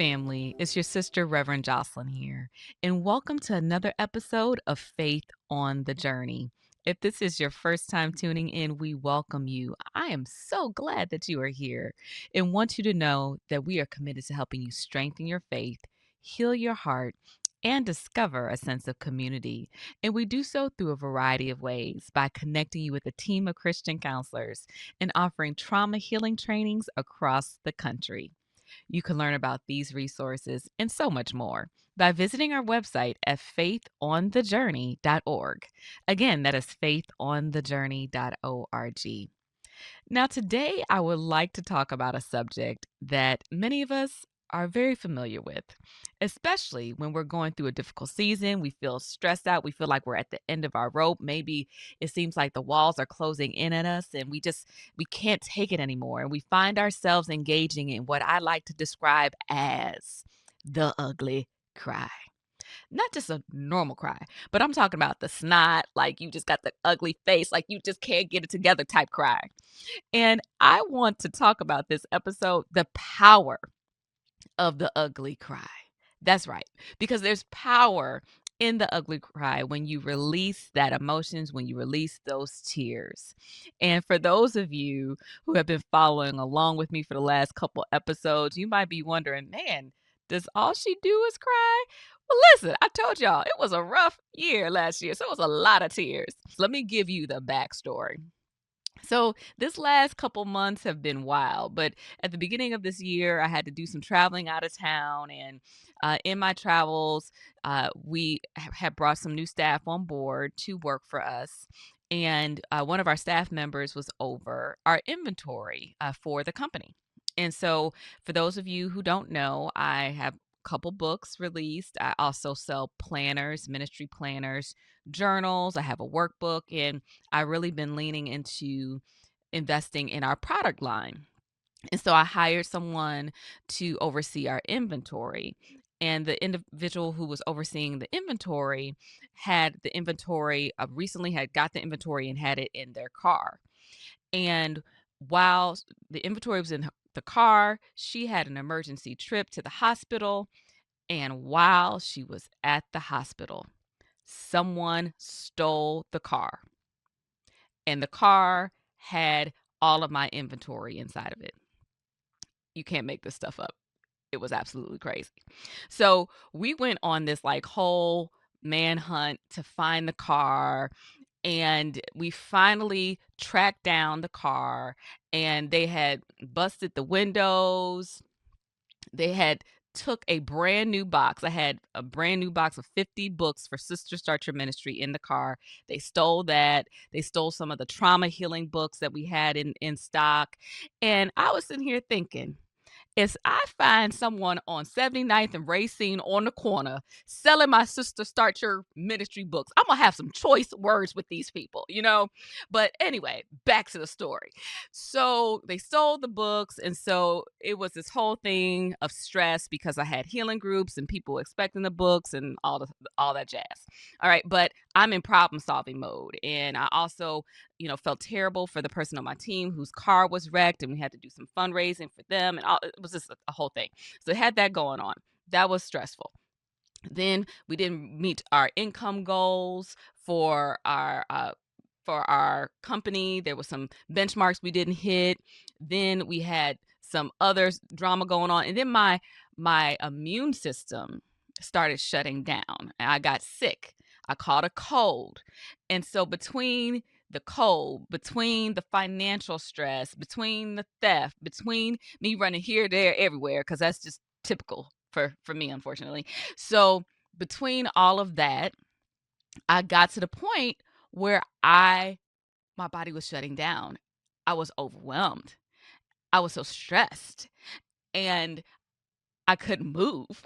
family. It's your sister, Reverend Jocelyn here, and welcome to another episode of Faith on the Journey. If this is your first time tuning in, we welcome you. I am so glad that you are here and want you to know that we are committed to helping you strengthen your faith, heal your heart, and discover a sense of community. And we do so through a variety of ways by connecting you with a team of Christian counselors and offering trauma healing trainings across the country. You can learn about these resources and so much more by visiting our website at faithonthejourney.org. Again, that is faithonthejourney.org. Now, today I would like to talk about a subject that many of us are very familiar with, especially when we're going through a difficult season. We feel stressed out. We feel like we're at the end of our rope. Maybe it seems like the walls are closing in at us and we can't take it anymore. And we find ourselves engaging in what I like to describe as the ugly cry. Not just a normal cry, but I'm talking about the snot, like you just got the ugly face, like you just can't get it together type cry. And I want to talk about this episode, the power of the ugly cry. That's right, because there's power in the ugly cry when you release that emotions, when you release those tears. And for those of you who have been following along with me for the last couple episodes, you might be wondering, man, does all she do is cry? Well, listen, I told y'all it was a rough year last year, so it was a lot of tears. So let me give you the backstory. So this last couple months have been wild, but at the beginning of this year, I had to do some traveling out of town, and in my travels, we had brought some new staff on board to work for us. And one of our staff members was over our inventory for the company. And so, for those of you who don't know, I have a couple books released. I also sell planners, ministry planners, journals. I have a workbook, and I really been leaning into investing in our product line. And so I hired someone to oversee our inventory. And the individual who was overseeing the inventory had the inventory, recently had got the inventory and had it in their car. And while the inventory was in the car, she had an emergency trip to the hospital. And while she was at the hospital, someone stole the car, and the car had all of my inventory inside of it. You can't make this stuff up. It was absolutely crazy. So we went on this like whole manhunt to find the car, and we finally tracked down the car, and they had busted the windows. They had took a brand new box. I had a brand new box of 50 books for Sister Start Your Ministry in the car. They stole that. They stole some of the trauma healing books that we had in stock. And I was sitting here thinking, is I find someone on 79th and Racine on the corner selling my Sister Start Your Ministry books, I'm going to have some choice words with these people, you know? But anyway, back to the story. So they sold the books. And so it was this whole thing of stress because I had healing groups and people expecting the books and all that jazz. All right. But I'm in problem solving mode. And I also felt terrible for the person on my team whose car was wrecked, and we had to do some fundraising for them, and it was just a whole thing. So I had that going on. That was stressful. Then we didn't meet our income goals for our company. There was some benchmarks we didn't hit. Then we had some other drama going on, and then my immune system started shutting down, and I got sick. I caught a cold, and so between the cold, between the financial stress, between the theft, between me running here, there, everywhere, because that's just typical for me, unfortunately. So between all of that, I got to the point where my body was shutting down. I was overwhelmed. I was so stressed, and I couldn't move.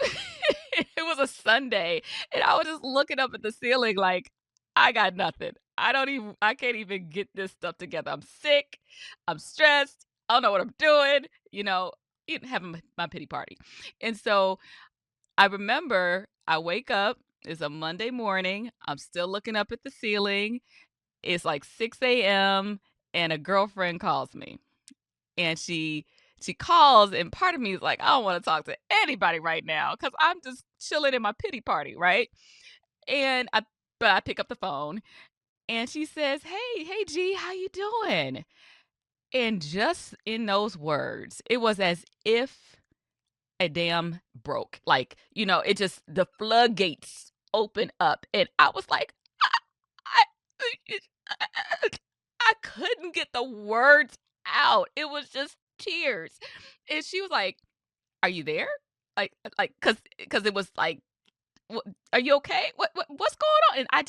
It was a Sunday, and I was just looking up at the ceiling like, I got nothing. I can't even get this stuff together. I'm sick. I'm stressed. I don't know what I'm doing, having my pity party. And so I remember I wake up, it's a Monday morning. I'm still looking up at the ceiling. It's like 6 a.m. and a girlfriend calls me, and she she calls, and part of me is like, I don't want to talk to anybody right now because I'm just chilling in my pity party, right? And I pick up the phone, and she says, "Hey, G, how you doing?" And just in those words, it was as if a dam broke. Like, it just the floodgates open up, and I was like, I I couldn't get the words out. It was just tears. And she was like, "Are you there?" Cause it was like, Are you okay? What's going on?" And I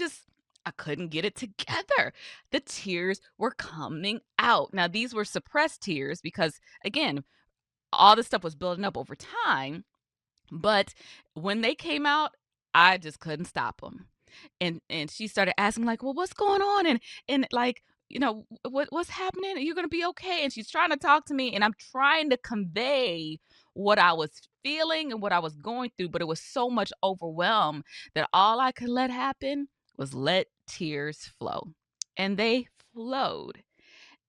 couldn't get it together. The tears were coming out. Now, these were suppressed tears because, again, all this stuff was building up over time, but when they came out, I just couldn't stop them. And she started asking, like, "Well, what's going on?" And like, what's happening? Are you gonna be okay? And she's trying to talk to me, and I'm trying to convey what I was feeling and what I was going through, but it was so much overwhelm that all I could let happen was let tears flow. And they flowed.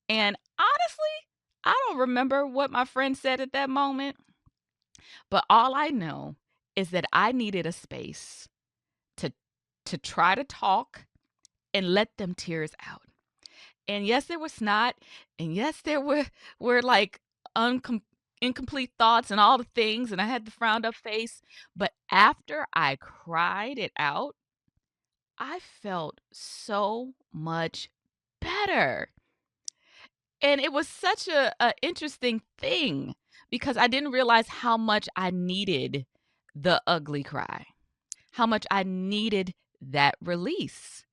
And honestly, I don't remember what my friend said at that moment, but all I know is that I needed a space to try to talk and let them tears out. And yes, there was snot, and yes, there were like uncom- incomplete thoughts and all the things, and I had the frowned up face. But after I cried it out, I felt so much better. And it was such a interesting thing because I didn't realize how much I needed the ugly cry, how much I needed that release.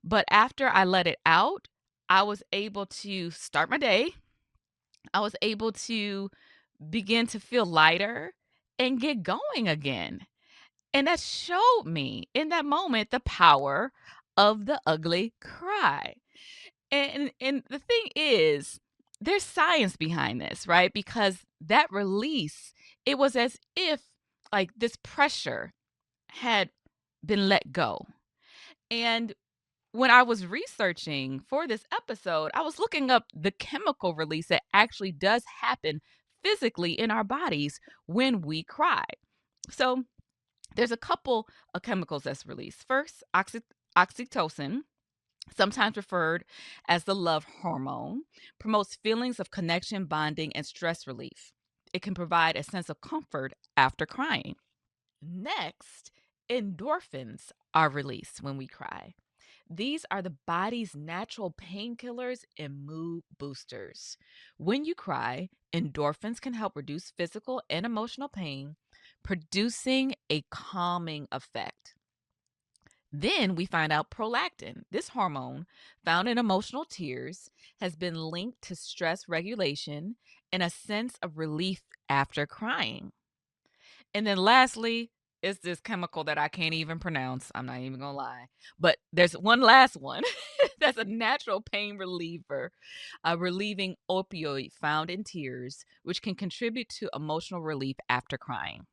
But after I let it out, I was able to start my day. I was able to begin to feel lighter and get going again. And that showed me in that moment the power of the ugly cry. And the thing is, there's science behind this, right? Because that release, it was as if like this pressure had been let go. And when I was researching for this episode, I was looking up the chemical release that actually does happen physically in our bodies when we cry. So there's a couple of chemicals that's released. First, oxytocin, sometimes referred as the love hormone, promotes feelings of connection, bonding, and stress relief. It can provide a sense of comfort after crying. Next, endorphins are released when we cry. These are the body's natural painkillers and mood boosters. When you cry, endorphins can help reduce physical and emotional pain, producing a calming effect. Then we find out prolactin. This hormone, found in emotional tears, has been linked to stress regulation and a sense of relief after crying. And then lastly, it's this chemical that I can't even pronounce. I'm not even gonna lie. But there's one last one that's a natural pain reliever, a relieving opioid found in tears, which can contribute to emotional relief after crying.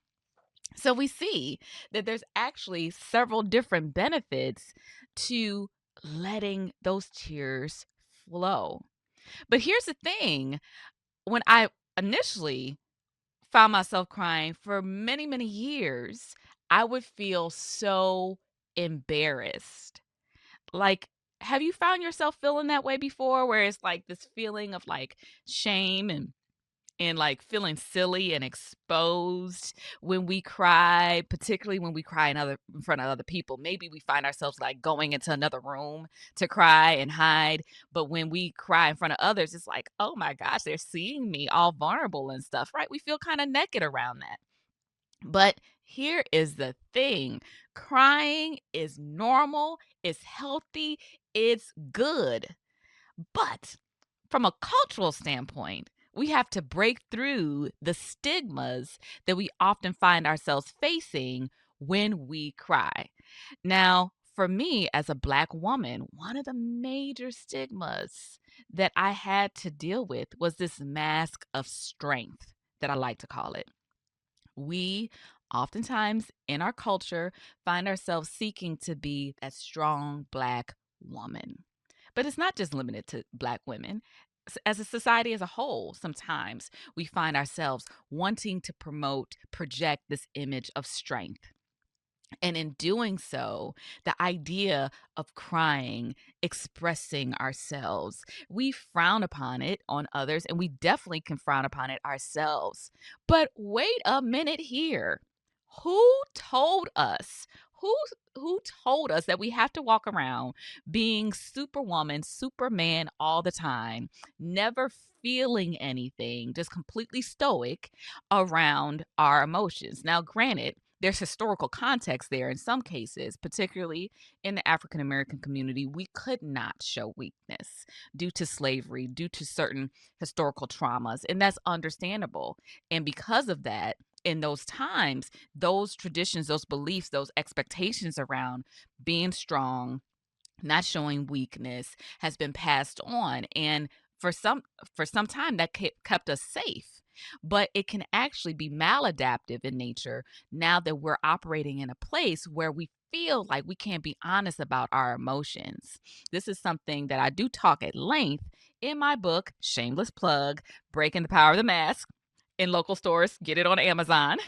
So we see that there's actually several different benefits to letting those tears flow. But here's the thing, when I initially found myself crying for many, many years, I would feel so embarrassed. Like, have you found yourself feeling that way before, where it's like this feeling of like shame and like feeling silly and exposed when we cry, particularly when we cry in front of other people? Maybe we find ourselves like going into another room to cry and hide, but when we cry in front of others, it's like, oh my gosh, they're seeing me all vulnerable and stuff, right? We feel kind of naked around that. But here is the thing, crying is normal, it's healthy, it's good. But from a cultural standpoint, we have to break through the stigmas that we often find ourselves facing when we cry. Now, for me as a Black woman, one of the major stigmas that I had to deal with was this mask of strength that I like to call it. We oftentimes in our culture find ourselves seeking to be that strong Black woman. But it's not just limited to Black women. as a society as a whole, sometimes we find ourselves wanting to project this image of strength. And in doing so, the idea of crying, expressing ourselves, we frown upon it on others, and we definitely can frown upon it ourselves. But wait a minute here. Who told us? Who who told us that we have to walk around being superwoman, superman all the time, never feeling anything, just completely stoic around our emotions? Now, granted, there's historical context there in some cases, particularly in the African American community. We could not show weakness due to slavery, due to certain historical traumas, and that's understandable. And because of that, in those times, those traditions, those beliefs, those expectations around being strong, not showing weakness has been passed on, and for some for some time that kept us safe. But it can actually be maladaptive in nature now that we're operating in a place where we feel like we can't be honest about our emotions. This is something that I do talk at length in my book, shameless plug, Breaking the Power of the Mask, in local stores. Get it on Amazon.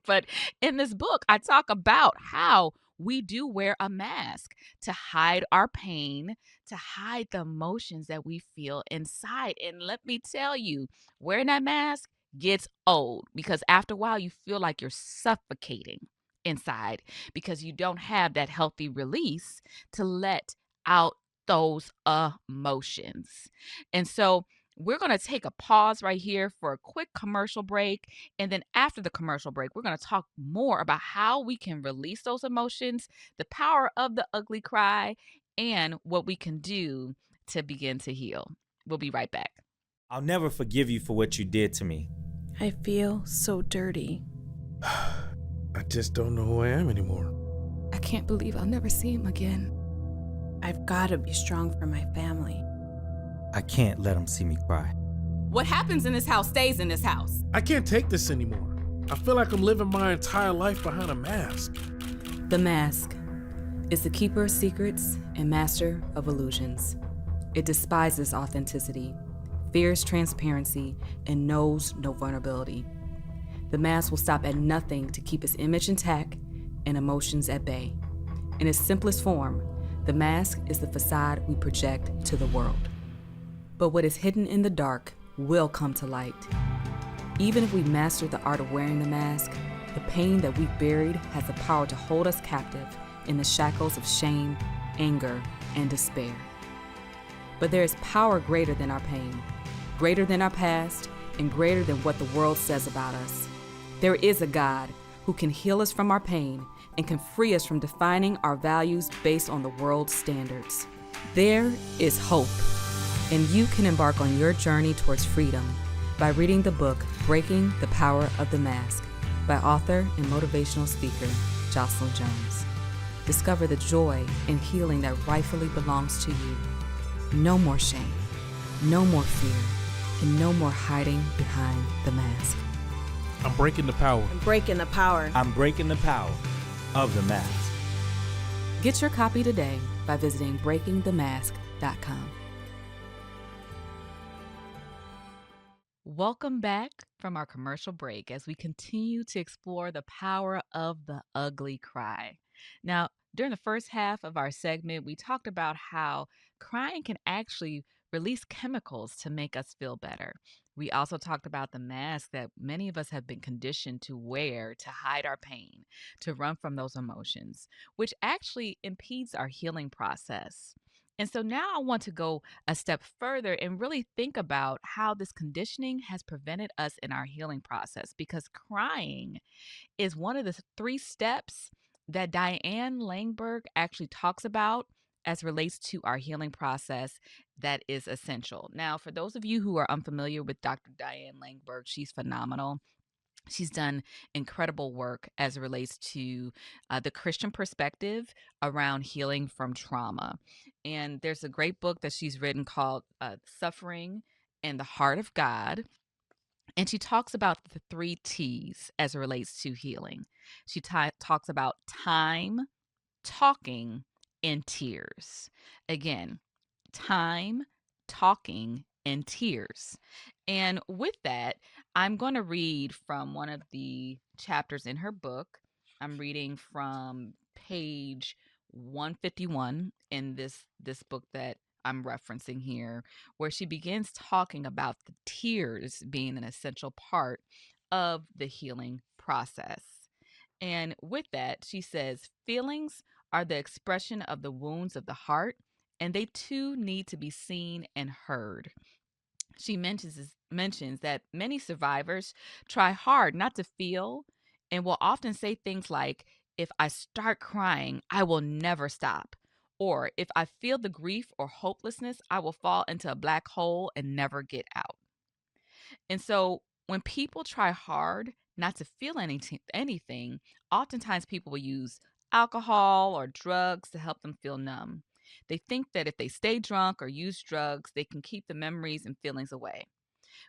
But in this book, I talk about how we do wear a mask to hide our pain, to hide the emotions that we feel inside. And let me tell you, wearing that mask gets old because after a while, you feel like you're suffocating inside because you don't have that healthy release to let out those emotions. And so, we're going to take a pause right here for a quick commercial break. And then after the commercial break, we're going to talk more about how we can release those emotions, the power of the ugly cry, and what we can do to begin to heal. We'll be right back. I'll never forgive you for what you did to me. I feel so dirty. I just don't know who I am anymore. I can't believe I'll never see him again. I've got to be strong for my family. I can't let him see me cry. What happens in this house stays in this house. I can't take this anymore. I feel like I'm living my entire life behind a mask. The mask is the keeper of secrets and master of illusions. It despises authenticity, fears transparency, and knows no vulnerability. The mask will stop at nothing to keep its image intact and emotions at bay. In its simplest form, the mask is the facade we project to the world. But what is hidden in the dark will come to light. Even if we master the art of wearing the mask, the pain that we've buried has the power to hold us captive in the shackles of shame, anger, and despair. But there is power greater than our pain, greater than our past, and greater than what the world says about us. There is a God who can heal us from our pain and can free us from defining our values based on the world's standards. There is hope. And you can embark on your journey towards freedom by reading the book Breaking the Power of the Mask by author and motivational speaker Jocelyn Jones. Discover the joy and healing that rightfully belongs to you. No more shame, no more fear, and no more hiding behind the mask. I'm breaking the power. I'm breaking the power. I'm breaking the power of the mask. Get your copy today by visiting breakingthemask.com. Welcome back from our commercial break as we continue to explore the power of the ugly cry. Now, during the first half of our segment, we talked about how crying can actually release chemicals to make us feel better. We also talked about the mask that many of us have been conditioned to wear to hide our pain, to run from those emotions, which actually impedes our healing process. And so now I want to go a step further and really think about how this conditioning has prevented us in our healing process, because crying is one of the three steps that Diane Lanburg actually talks about as relates to our healing process that is essential. Now, for those of you who are unfamiliar with Dr. Diane Lanburg, she's phenomenal. She's done incredible work as it relates to the Christian perspective around healing from trauma. And there's a great book that she's written called Suffering in the Heart of God. And she talks about the 3 T's as it relates to healing. She talks about time, talking, and tears. Again, time, talking, and tears. And with that, I'm going to read from one of the chapters in her book. I'm reading from page 151 in this book that I'm referencing here, where she begins talking about the tears being an essential part of the healing process. And with that, she says, feelings are the expression of the wounds of the heart, and they too need to be seen and heard. She mentions that many survivors try hard not to feel and will often say things like, if I start crying, I will never stop. Or if I feel the grief or hopelessness, I will fall into a black hole and never get out. And so when people try hard not to feel anything, oftentimes people will use alcohol or drugs to help them feel numb. They think that if they stay drunk or use drugs, they can keep the memories and feelings away.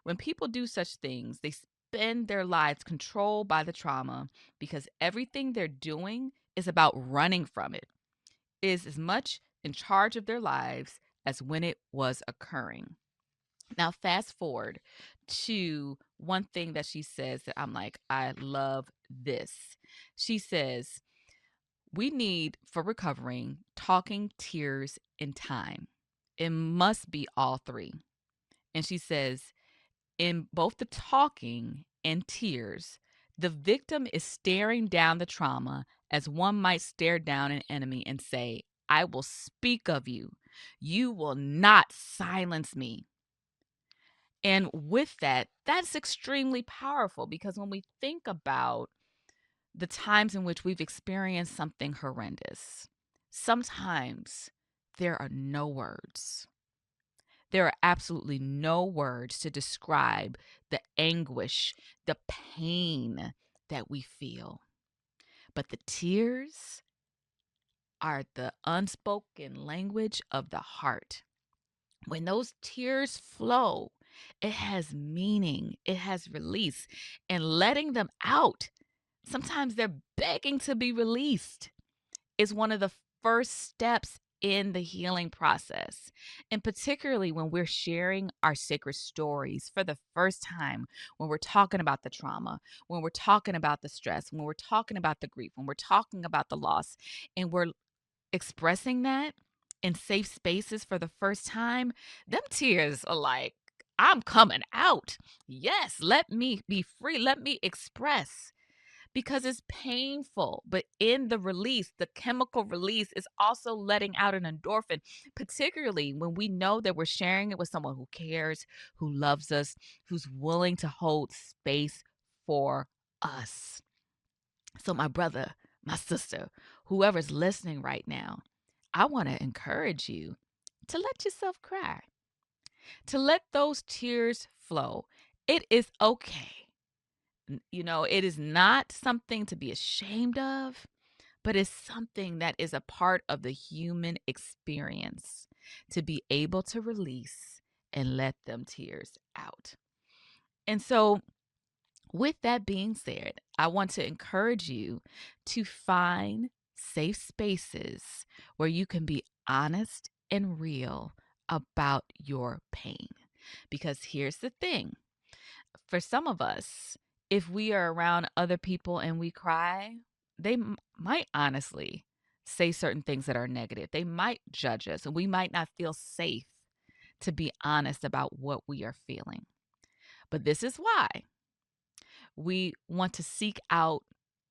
When people do such things, they spend their lives controlled by the trauma because everything they're doing is about running from it, is as much in charge of their lives as when it was occurring. Now, fast forward to one thing that she says that I'm like, I love this. She says, we need for recovering talking, tears, and time. It must be all three. And she says, in both the talking and tears, the victim is staring down the trauma as one might stare down an enemy and say, I will speak of you. You will not silence me. And with that, that's extremely powerful because when we think about the times in which we've experienced something horrendous, sometimes there are no words. There are absolutely no words to describe the anguish, the pain that we feel. But the tears are the unspoken language of the heart. When those tears flow, it has meaning, it has release, and letting them out, sometimes they're begging to be released, is one of the first steps in the healing process. And particularly when we're sharing our sacred stories for the first time, when we're talking about the trauma, when we're talking about the stress, when we're talking about the grief, when we're talking about the loss, and we're expressing that in safe spaces for the first time, them tears are like, I'm coming out. Yes, let me be free. Let me express because it's painful. But in the release, the chemical release is also letting out an endorphin, particularly when we know that we're sharing it with someone who cares, who loves us, who's willing to hold space for us. So, my brother, my sister, whoever's listening right now, I want to encourage you to let yourself cry, to let those tears flow. It is okay. It is not something to be ashamed of, but it's something that is a part of the human experience to be able to release and let them tears out. And so, with that being said, I want to encourage you to find safe spaces where you can be honest and real about your pain. Because here's the thing, for some of us, if we are around other people and we cry, they might honestly say certain things that are negative. They might judge us, and we might not feel safe to be honest about what we are feeling. But this is why we want to seek out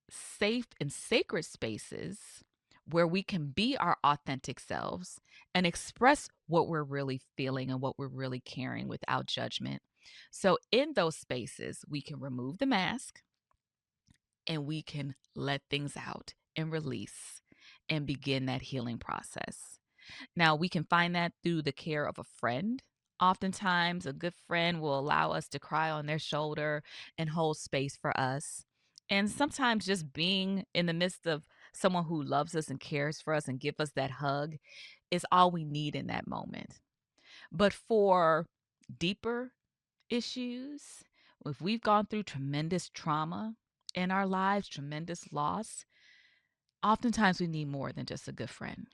safe and sacred spaces where we can be our authentic selves and express what we're really feeling and what we're really carrying without judgment. So, in those spaces, we can remove the mask and we can let things out and release and begin that healing process. Now, we can find that through the care of a friend. Oftentimes, a good friend will allow us to cry on their shoulder and hold space for us. And sometimes just being in the midst of someone who loves us and cares for us and give us that hug is all we need in that moment. But for deeper issues, if we've gone through tremendous trauma in our lives, tremendous loss, oftentimes we need more than just a good friend.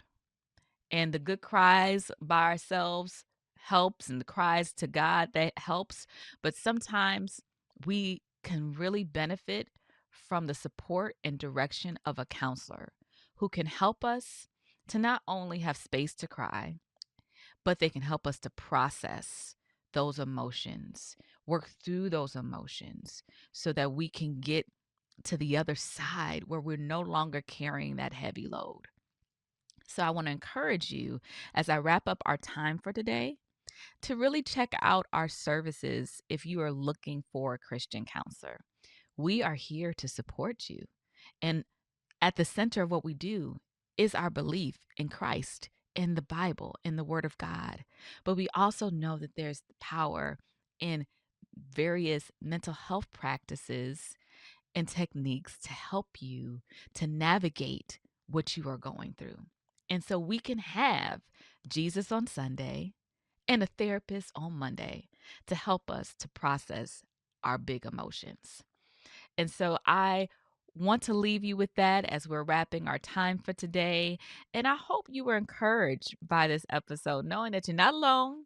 And the good cries by ourselves helps and the cries to God, that helps. But sometimes we can really benefit from the support and direction of a counselor who can help us to not only have space to cry, but they can help us to process those emotions, work through those emotions so that we can get to the other side where we're no longer carrying that heavy load. So I want to encourage you as I wrap up our time for today to really check out our services if you are looking for a Christian counselor. We are here to support you. And at the center of what we do is our belief in Christ, in the Bible, in the Word of God. But we also know that there's power in various mental health practices and techniques to help you to navigate what you are going through. And so we can have Jesus on Sunday and a therapist on Monday to help us to process our big emotions. And so I want to leave you with that as we're wrapping our time for today. And I hope you were encouraged by this episode, knowing that you're not alone,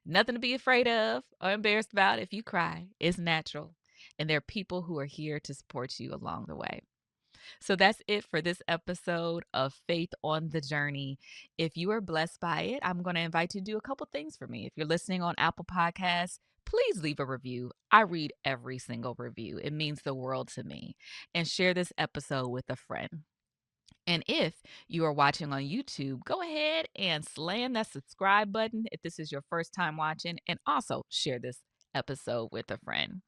nothing to be afraid of or embarrassed about if you cry. It's natural. And there are people who are here to support you along the way. So that's it for this episode of Faith on the Journey. If you are blessed by it, I'm going to invite you to do a couple things for me. If you're listening on Apple Podcasts, please leave a review. I read every single review. It means the world to me. And share this episode with a friend. And if you are watching on YouTube, go ahead and slam that subscribe button if this is your first time watching, and also share this episode with a friend.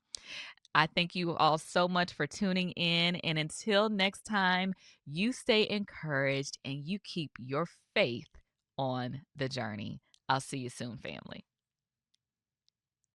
I thank you all so much for tuning in. And until next time, you stay encouraged and you keep your faith on the journey. I'll see you soon, family.